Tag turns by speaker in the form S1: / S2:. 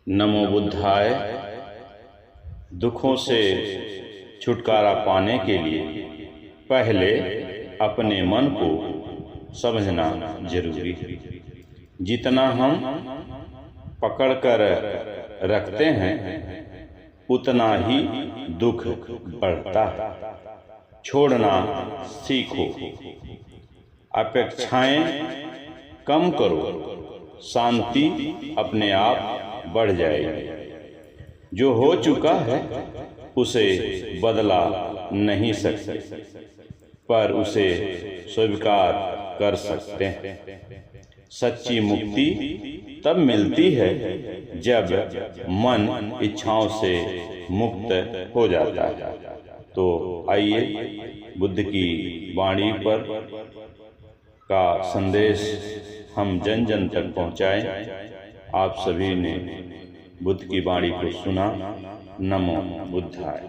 S1: नमो बुद्धाय। दुखों से छुटकारा पाने के लिए पहले अपने मन को समझना जरूरी है। जितना हम पकड़ कर रखते हैं उतना ही दुख बढ़ता है। छोड़ना सीखो, अपेक्षाएं कम करो, शांति अपने आप बढ़ जाएगी। जो हो चुका है उसे बदला नहीं सकते, पर उसे स्वीकार कर सकते हैं। सच्ची मुक्ति तब मिलती है जब मन इच्छाओं से मुक्त हो जाता है। तो आइए बुद्ध की वाणी पर का संदेश हम जन जन तक पहुंचाएं। आप सभी ने बुद्ध की वाणी को सुना। नमो बुद्धाय।